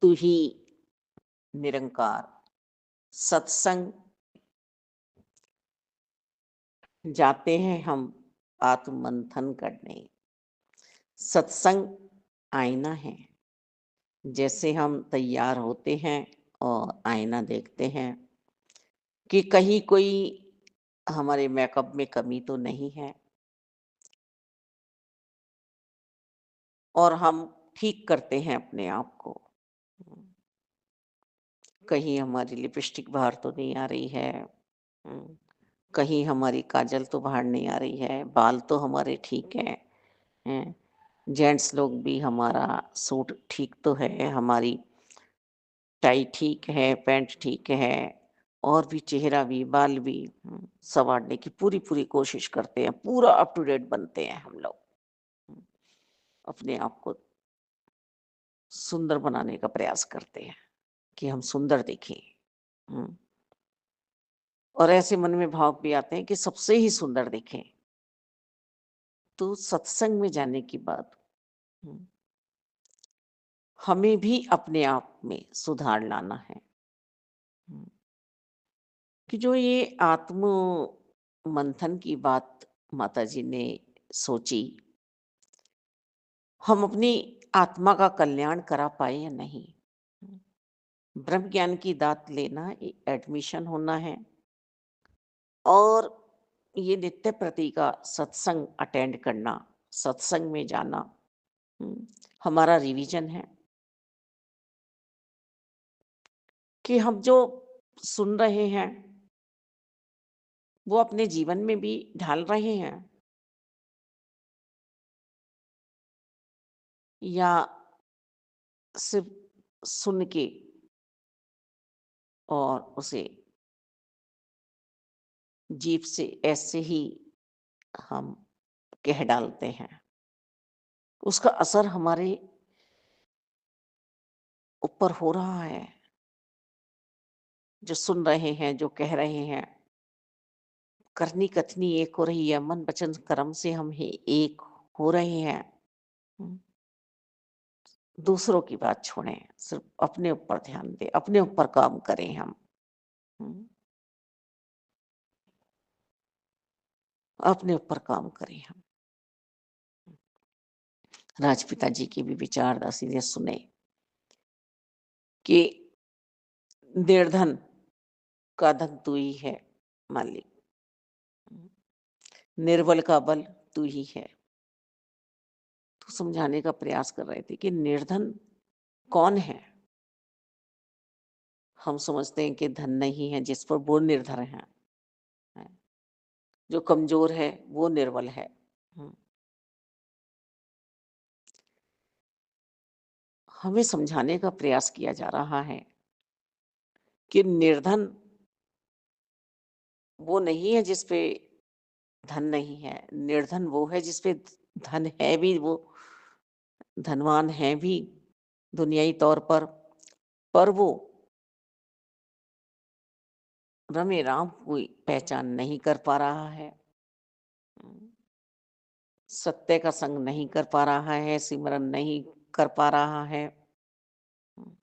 तू ही निरंकार। सत्संग जाते हैं हम आत्ममंथन करने। सत्संग आईना है। जैसे हम तैयार होते हैं और आईना देखते हैं कि कहीं कोई हमारे मेकअप में कमी तो नहीं है और हम ठीक करते हैं अपने आप को। कहीं हमारी लिपस्टिक बाहर तो नहीं आ रही है। हम्म, कहीं हमारी काजल तो बाहर नहीं आ रही है, बाल तो हमारे ठीक हैं। जेंट्स लोग भी हमारा सूट ठीक तो है, हमारी टाई ठीक है, पैंट ठीक है और भी चेहरा भी, बाल भी संवारने की पूरी-पूरी कोशिश करते हैं, पूरा अप टू डेट बनते हैं हम लोग। हुँ, अपने आप को सुंदर बनाने का प्रयास करते हैं कि हम सुंदर दिखें। हुँ, और ऐसे मन में भाव भी आते हैं कि सबसे ही सुंदर दिखें। तो सत्संग में जाने के बाद हुँ, हमें भी अपने आप में सुधार लाना है। हुँ, कि जो ये आत्म मंथन की बात माताजी ने सोची, हम अपनी आत्मा का कल्याण करा पाए या नहीं। ब्रह्म ज्ञान की दात लेना, एडमिशन होना है और ये नित्य प्रति का सत्संग अटेंड करना, सत्संग में जाना हमारा रिवीजन है कि हम जो सुन रहे हैं वो अपने जीवन में भी ढाल रहे हैं या सिर्फ सुन के और उसे जीभ से ऐसे ही हम कह डालते हैं। उसका असर हमारे ऊपर हो रहा है। जो सुन रहे हैं, जो कह रहे हैं, करनी कथनी एक हो रही है, मन वचन कर्म से हम ही एक हो रहे हैं। हुँ, दूसरों की बात छोड़ें, सिर्फ़ अपने ऊपर ध्यान दें, अपने ऊपर काम करें हम। हुँ, अपने ऊपर काम करें हम। राजपिता जी के भी विचार दासी ने सुने कि निर्धन का धन तू ही है मालिक। हुँ, निर्बल का बल तू ही है। तो समझाने का प्रयास कर रहे थे कि निर्धन कौन है? हम समझते हैं कि धन नहीं है जिस पर वो निर्धर हैं। जो कमज़ोर है वो निर्बल है। हुँ, हमें समझाने का प्रयास किया जा रहा है कि निर्धन वो नहीं है जिस पे धन नहीं है, निर्धन वो है जिस पे धन है भी, वो धनवान है भी दुनियाई तौर पर वो रमे राम कोई पहचान नहीं कर पा रहा है। हुँ, सत्य का संग नहीं कर पा रहा है, सिमरन नहीं कर पा रहा है। हुँ,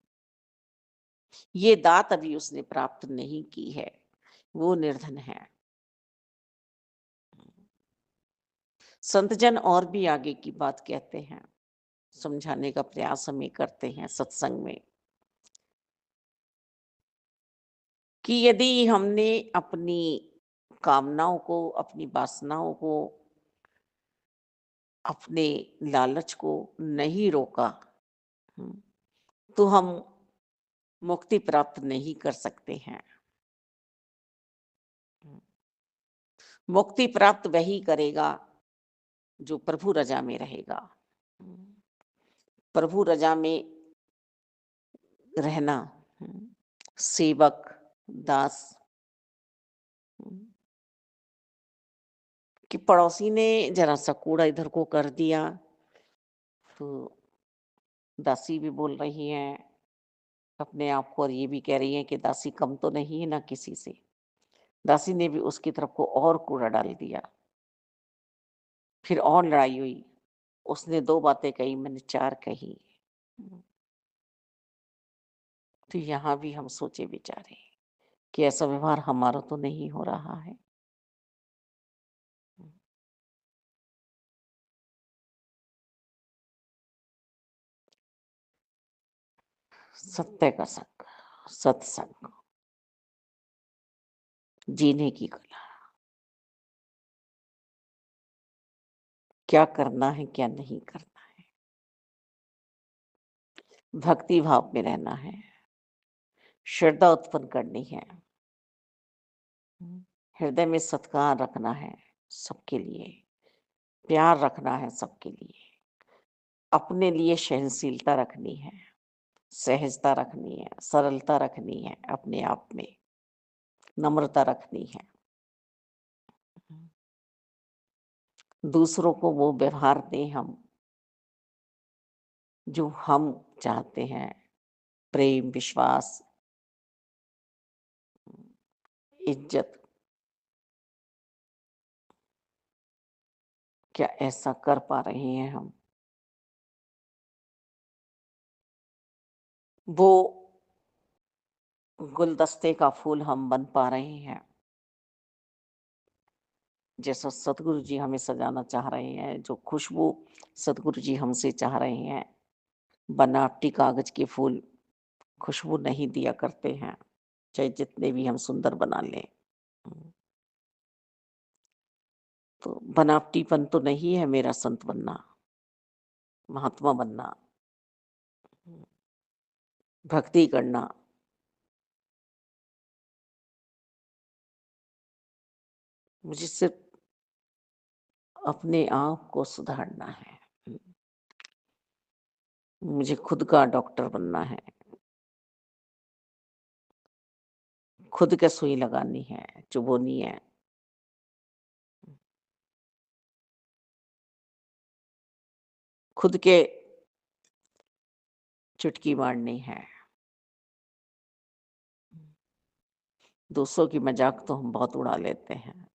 ये दात अभी उसने प्राप्त नहीं की है, वो निर्धन है। संतजन और भी आगे की बात कहते हैं, समझाने का प्रयास हमें करते हैं सत्संग में कि यदि हमने अपनी कामनाओं को, अपनी वासनाओं को, अपने लालच को नहीं रोका, हुँ, तो हम मुक्ति प्राप्त नहीं कर सकते हैं। हुँ, मुक्ति प्राप्त वही करेगा जो प्रभु रज़ा में रहेगा। हुँ, प्रभु रज़ा में रहना, हुँ, सेवक, दास, हुँ, कि पड़ोसी ने ज़रा-सा कूड़ा इधर को कर दिया, तो दासी भी बोल रही हैं अपने आप को और ये भी कह रही हैं कि दासी कम तो नहीं है ना किसी से। दासी ने भी उसकी तरफ को और कूड़ा डाल दिया। फिर और लड़ाई हुई। उसने 2 बातें कही, मैंने 4 कही। हुँ, तो यहाँ भी हम सोचे विचारे कि ऐसा व्यवहार हमारा तो नहीं हो रहा है। सत्य का संग, सत्संग, जीने की कला, क्या करना है, क्या नहीं करना है, भक्ति भाव में रहना है, श्रद्धा उत्पन्न करनी है, हृदय में सत्कार रखना है सबके लिए, प्यार रखना है सबके लिए, अपने लिए सहनशीलता रखनी है, सहजता रखनी है, सरलता रखनी है, अपने आप में नम्रता रखनी है। दूसरों को वो व्यवहार दें हम जो हम चाहते हैं, प्रेम, विश्वास, इज्जत। क्या ऐसा कर पा रहे हैं हम? वो गुलदस्ते का फूल हम बन पा रहे हैं, जैसा सतगुरु जी हमें सजाना चाह रहे हैं, जो खुशबू सतगुरु जी हमसे चाह रहे हैं। बनावटी कागज के फूल खुशबू नहीं दिया करते हैं, चाहे जितने भी हम सुंदर बना लें। हुँ, तो बनावटीपन तो नहीं है मेरा संत बनना, महात्मा बनना, हुँ, भक्ति करना। मुझे सिर्फ़ अपने आप को सुधारना है। हुँ, मुझे खुद का डॉक्टर बनना है, खुद के सुई लगानी है, चुभोनी है, खुद के चुटकी मारनी है। दूसरों की मज़ाक तो हम बहुत उड़ा लेते हैं।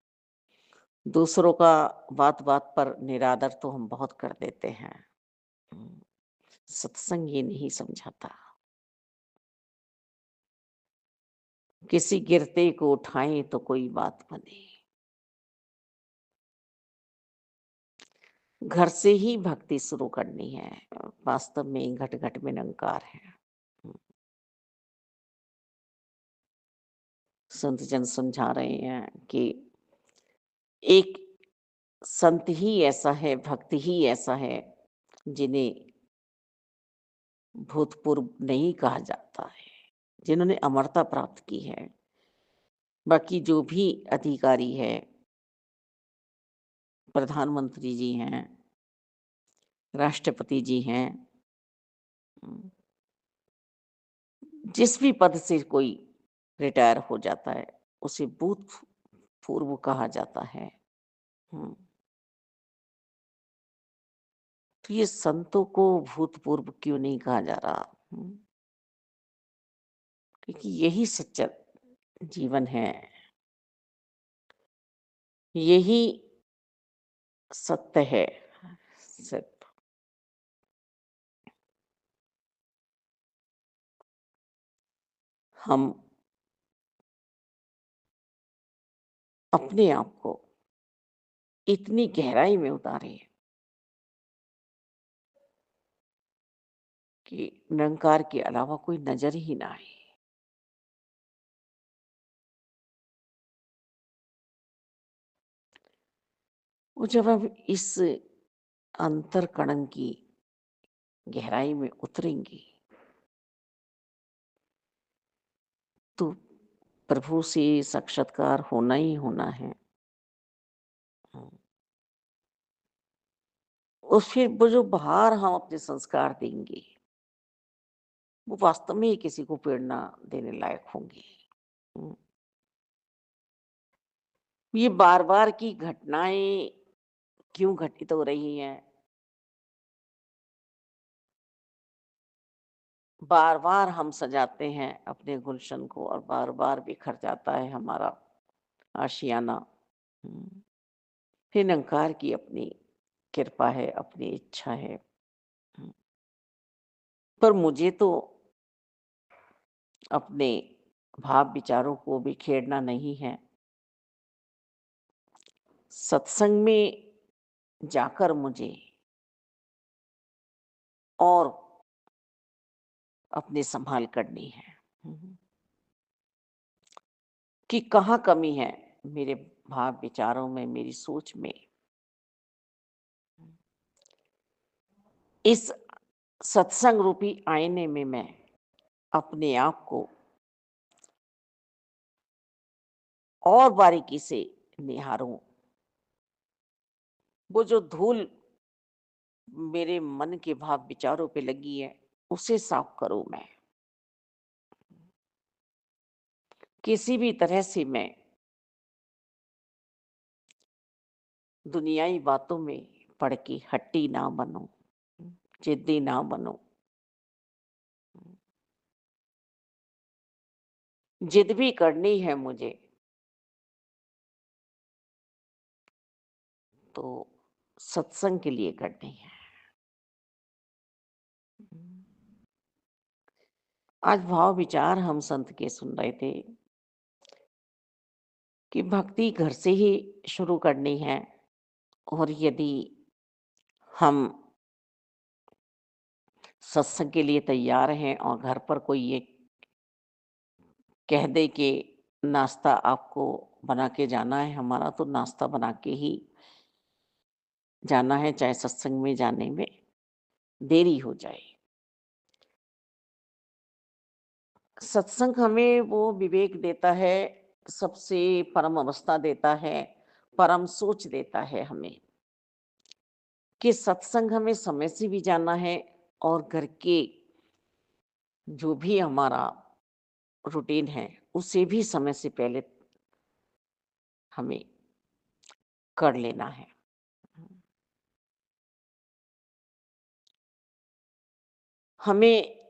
दूसरों का बात-बात पर निरादर तो हम बहुत कर देते हैं। हुँ, सत्संग ये नहीं समझाता। किसी गिरते को उठाएँ तो कोई बात बने। घर से ही भक्ति शुरू करनी है। वास्तव में घट-घट में निरंकार है। हुँ, संत जन समझा रहे हैं कि एक संत ही ऐसा है, भक्त ही ऐसा है, जिन्हें भूतपूर्व नहीं कहा जाता है, जिन्होंने अमरता प्राप्त की है। बाकी जो भी अधिकारी है, प्रधानमंत्री जी हैं, राष्ट्रपति जी हैं, उम, जिस भी पद से कोई रिटायर हो जाता है, उसे भूतपूर्व कहा जाता है। हुँ, तो ये संतों को भूतपूर्व क्यों नहीं कहा जा रहा? हुँ, क्योंकि यही सच्चा जीवन है, यही सत्य है। सिर्फ हम अपने आप को इतनी गहराई में उतारें कि निरंकार के अलावा कोई नज़र ही ना आए। और जब हम इस अंतर्कण की गहराई में उतरेंगे, तो प्रभु से साक्षात्कार होना ही होना है। हुँ, और फिर वो जो बाहर हम अपने संस्कार देंगे, वो वास्तव में ही किसी को प्रेरणा देने लायक होंगे। हुँ, ये बार-बार की घटनाएँ क्यों घटित हो रही हैं? बार-बार हम सजाते हैं अपने गुलशन को और बार-बार बिखर जाता है हमारा आशियाना। हुँ, फिर निरंकार की अपनी कृपा है, अपनी इच्छा है। हुँ, पर मुझे तो अपने भाव विचारों को बिखेरना नहीं है। सत्संग में जाकर मुझे और अपनी संभाल करनी है। हुँ। कि कहाँ कमी है मेरे भाव विचारों में, मेरी सोच में। इस सत्संग रूपी आईने में मैं अपने आप को और बारीकी से निहारूँ। वो जो धूल मेरे मन के भाव विचारों पे लगी है, उसे साफ करूँ मैं। किसी भी तरह से मैं दुनियाई बातों में पड़ के हट्टी ना बनूँ, जिद्दी ना बनूँ। जिद भी करनी है मुझे, तो सत्संग के लिए करनी है। आज भाव विचार हम संत के सुन रहे थे कि भक्ति घर से ही शुरू करनी है, और यदि हम सत्संग के लिए तैयार हैं और घर पर कोई ये कह दे कि नाश्ता आपको बना के जाना है, हमारा तो नाश्ता बना के ही जाना है, चाहे सत्संग में जाने में देरी हो जाए। सत्संग हमें वो विवेक देता है, सबसे परम अवस्था देता है, परम सोच देता है हमें, कि सत्संग हमें समय से भी जाना है, और घर के जो भी हमारा रूटीन है, उसे भी समय से पहले हमें कर लेना है। हमें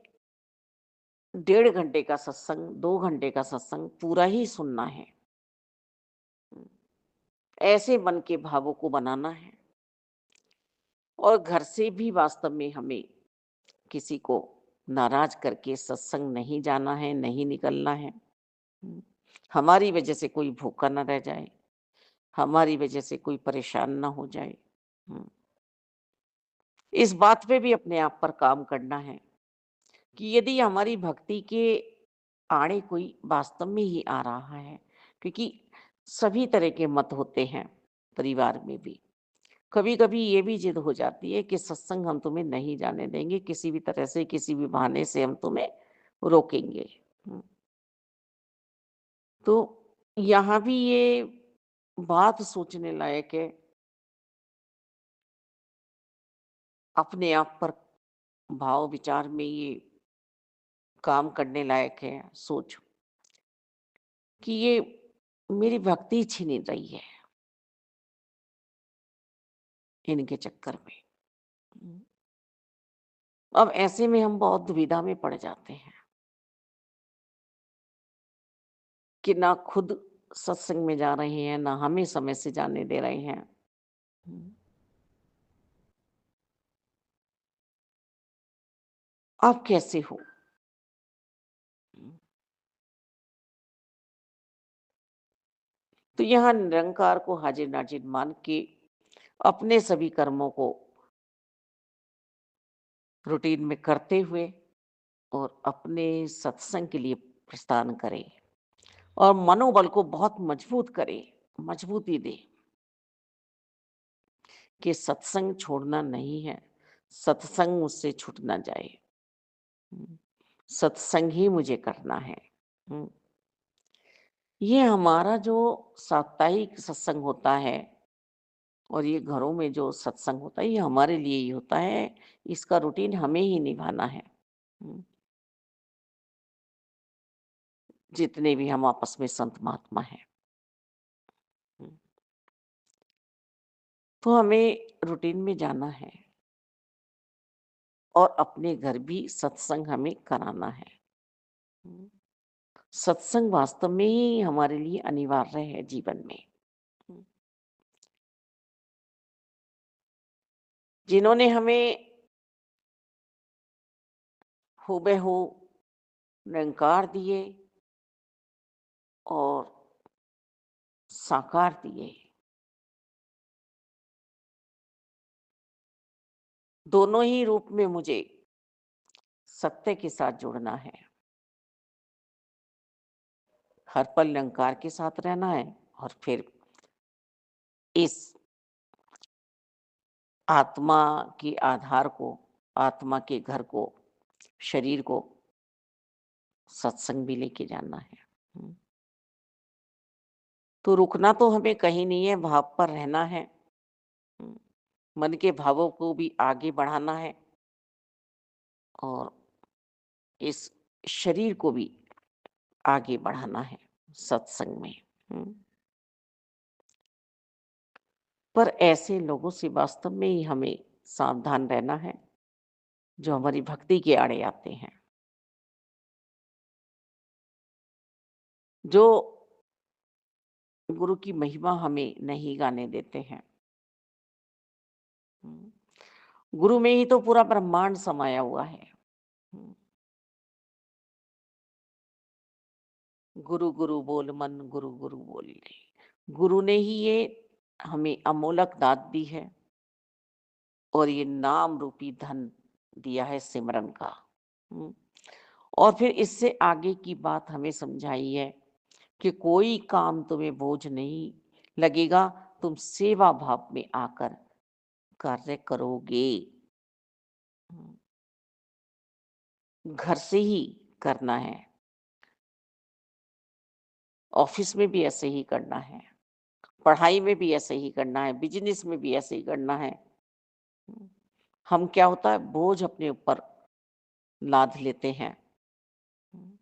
1.5 घंटे का सत्संग, 2 घंटे का सत्संग पूरा ही सुनना है। ऐसे मन के भावों को बनाना है, और घर से भी वास्तव में हमें किसी को नाराज करके सत्संग नहीं जाना है, नहीं निकलना है। हुँ। हमारी वजह से कोई भूखा ना रह जाए, हमारी वजह से कोई परेशान ना हो जाए। हुँ। इस बात पे भी अपने आप पर काम करना है कि यदि हमारी भक्ति के आड़े कोई वास्तव में ही आ रहा है, क्योंकि सभी तरह के मत होते हैं परिवार में भी। कभी-कभी ये भी जिद हो जाती है कि सत्संग हम तुम्हें नहीं जाने देंगे, किसी भी तरह से, किसी भी बहाने से हम तुम्हें रोकेंगे। हुँ। तो यहाँ भी ये बात सोचने लायक है, अपने आप पर भाव विचार में ये काम करने लायक है सोच, कि ये मेरी भक्ति छीन रही है इनके चक्कर में। हुँ। अब ऐसे में हम बहुत दुविधा में पड़ जाते हैं कि ना खुद सत्संग में जा रहे हैं, ना हमें समय से जाने दे रहे हैं। हुँ। आप कैसे हो? हुँ। तो यहाँ निरंकार को हाजिर-नाज़िर मान के अपने सभी कर्मों को रूटीन में करते हुए और अपने सत्संग के लिए प्रस्थान करें, और मनोबल को बहुत मजबूत करें, मजबूती दें कि सत्संग छोड़ना नहीं है, सत्संग मुझसे छूट ना जाए। हुँ। सत्संग ही मुझे करना है। हुँ। ये हमारा जो साप्ताहिक सत्संग होता है, और ये घरों में जो सत्संग होता है, ये हमारे लिए ही होता है, इसका रूटीन हमें ही निभाना है। हुँ। जितने भी हम आपस में संत महात्मा हैं। हुँ। तो हमें रूटीन में जाना है, और अपने घर भी सत्संग हमें कराना है। हुँ। सत्संग वास्तव में ही हमारे लिए अनिवार्य है जीवन में। हुँ। जिन्होंने हमें हूबहू निरंकार दिए और साकार दिए, दोनों ही रूप में मुझे सत्य के साथ जुड़ना है। हर पल निरंकार के साथ रहना है और फिर इस आत्मा के आधार को, आत्मा के घर को, शरीर को सत्संग भी लेके जाना है। हुँ। तो रुकना तो हमें कहीं नहीं है, भाव पर रहना है। हुँ। मन के भावों को भी आगे बढ़ाना है और इस शरीर को भी आगे बढ़ाना है सत्संग में। हुँ। पर ऐसे लोगों से वास्तव में ही हमें सावधान रहना है, जो हमारी भक्ति के आड़े आते हैं। जो गुरु की महिमा हमें नहीं गाने देते हैं। हुँ। गुरु में ही तो पूरा ब्रह्मांड समाया हुआ है। हुँ। गुरु गुरु बोल मन गुरु गुरु बोले। गुरु ने ही ये हमें अमोलक दात दी है और ये नाम रूपी धन दिया है सिमरन का। हुँ। और फिर इससे आगे की बात हमें समझाई है कि कोई काम तुम्हें बोझ नहीं लगेगा, तुम सेवा भाव में आकर कार्य करोगे। हुँ। घर से ही करना है, ऑफ़िस में भी ऐसे ही करना है, पढ़ाई में भी ऐसे ही करना है, बिज़नेस में भी ऐसे ही करना है। हुँ। हम क्या होता है बोझ अपने ऊपर लाद लेते हैं। हुँ।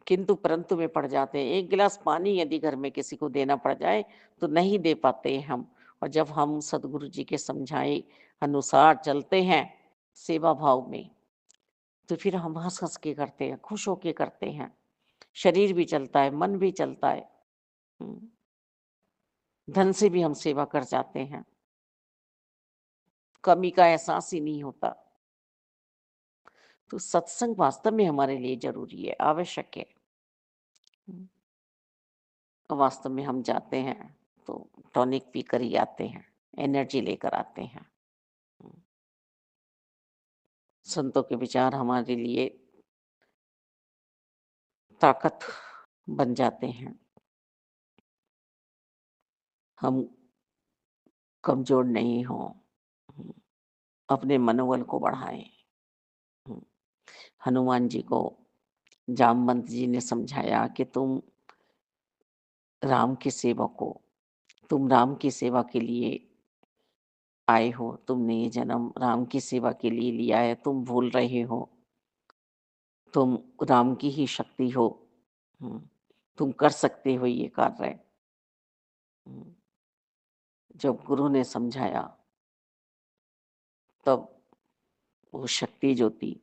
किंतु परंतु में पड़ जाते हैं। 1 गिलास पानी यदि घर में किसी को देना पड़ जाए, तो नहीं दे पाते हैं हम। और जब हम सद्गुरु जी के समझाए अनुसार चलते हैं, सेवा भाव में, तो फिर हम हँस-हँस के करते हैं, खुश होके करते हैं। शरीर भी चलता है, मन भी चलता है। हुँ। धन से भी हम सेवा कर जाते हैं। कमी का एहसास ही नहीं होता। तो सत्संग वास्तव में हमारे लिए ज़रूरी है, आवश्यक है। हुँ। वास्तव में हम जाते हैं तो टॉनिक पीकर ही आते हैं, एनर्जी लेकर आते हैं। हुँ। संतों के विचार हमारे लिए ताकत बन जाते हैं। हम कमज़ोर नहीं हों। हुँ। अपने मनोबल को बढ़ाएँ। हुँ। हनुमान जी को जामवंत जी ने समझाया कि तुम राम के सेवक हो, तुम राम की सेवा के लिए आए हो, तुमने ये जन्म राम की सेवा के लिए लिया है, तुम भूल रहे हो, तुम राम की ही शक्ति हो। हुँ। तुम कर सकते हो ये कार्य। हुँ। जब गुरु ने समझाया, तब वो शक्ति जो थी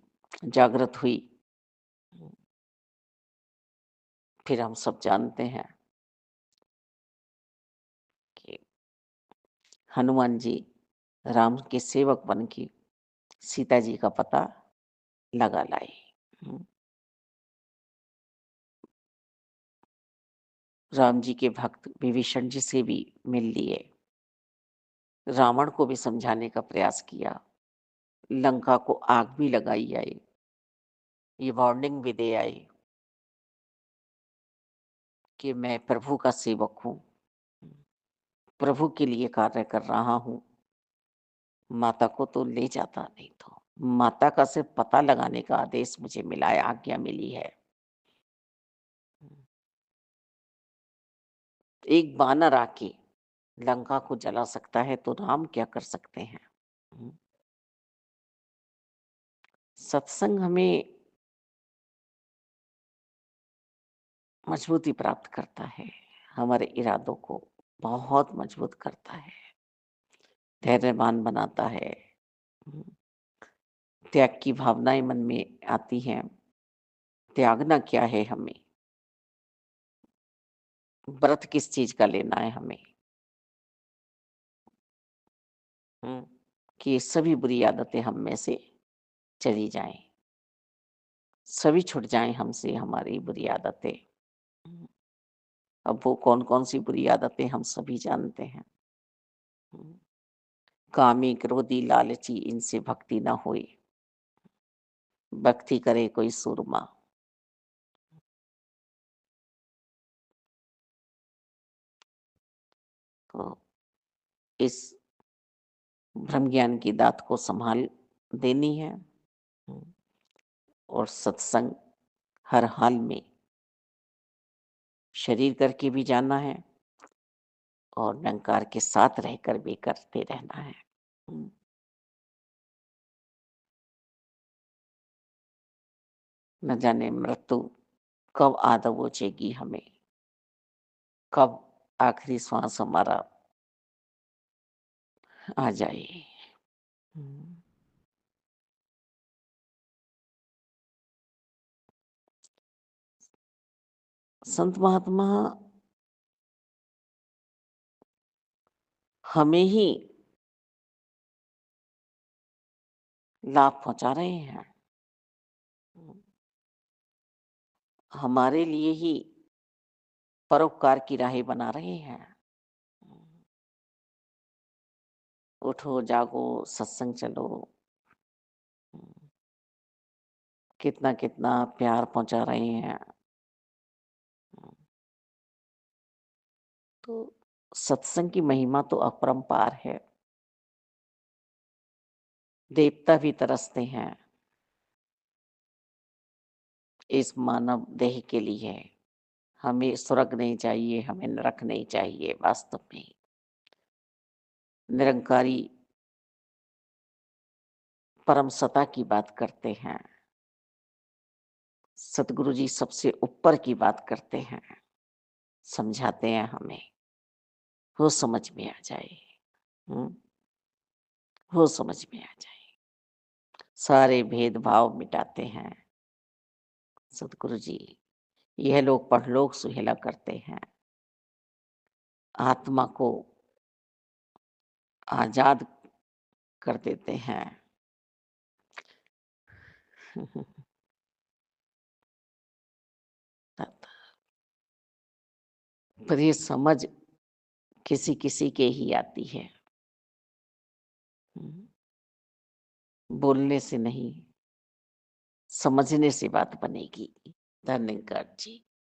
जागृत हुई। हुँ। फिर हम सब जानते हैं कि हनुमान जी राम के सेवक बन के सीता जी का पता लगा लाए। हुँ। राम जी के भक्त विभीषण जी से भी मिल लिए, रावण को भी समझाने का प्रयास किया, लंका को आग भी लगाई आए, ये वार्निंग भी दे आए कि मैं प्रभु का सेवक हूँ, प्रभु के लिए कार्य कर रहा हूँ, माता को तो ले जाता नहीं तो। माता का सिर्फ पता लगाने का आदेश मुझे मिला है, आज्ञा मिली है। एक बानर आके लंका को जला सकता है तो राम क्या कर सकते हैं? हुँ। सत्संग हमें मजबूती प्राप्त करता है, हमारे इरादों को बहुत मजबूत करता है, धैर्यवान बनाता है। हुँ। त्याग की भावनाएँ मन में आती हैं, त्यागना क्या है हमें? व्रत किस चीज़ का लेना है हमें? हुँ। कि ये सभी बुरी आदतें हम में से चली जाएँ। सभी छूट जाएँ हमसे हमारी बुरी आदतें। हुँ, अब वो कौन-कौन सी बुरी आदतें हम सभी जानते हैं। हुँ, कामी, क्रोधी, लालची इनसे भक्ति न होए, भक्ति करे कोई सूरमा। तो इस ब्रह्म ज्ञान की दात को सँभाल देनी है। हुँ, और सत्संग हर हाल में शरीर करके भी जाना है और निरंकार के साथ रहकर भी करते रहना है। हुँ, न जाने मृत्यु कब आ दबोचेगी हमें, कब आखिरी श्वास हमारा आ जाए। हुँ, संत महात्मा हमें ही लाभ पहुँचा रहे हैं। हुँ, हमारे लिए ही परोपकार की राहें बना रहे हैं। हुँ, उठो, जागो, सत्संग चलो। हुँ, कितना-कितना प्यार पहुँचा रहे हैं। हुँ, तो सत्संग की महिमा तो अपरंपार है। देवता भी तरसते हैं इस मानव देह के लिए। हमें स्वर्ग नहीं चाहिए, हमें नरक नहीं चाहिए वास्तव में। निरंकारी परम सत्ता की बात करते हैं। सतगुरु जी सबसे ऊपर की बात करते हैं, समझाते हैं हमें, वो समझ में आ जाए। हुँ, वो समझ में आ जाए। सारे भेदभाव मिटाते हैं सतगुरु जी। यह लोग परलोक सुहेला करते हैं। आत्मा को आज़ाद कर देते हैं। पर ये समझ किसी-किसी के ही आती है। हुँ, बोलने से नहीं, समझने से बात बनेगी। धन्यवाद जी।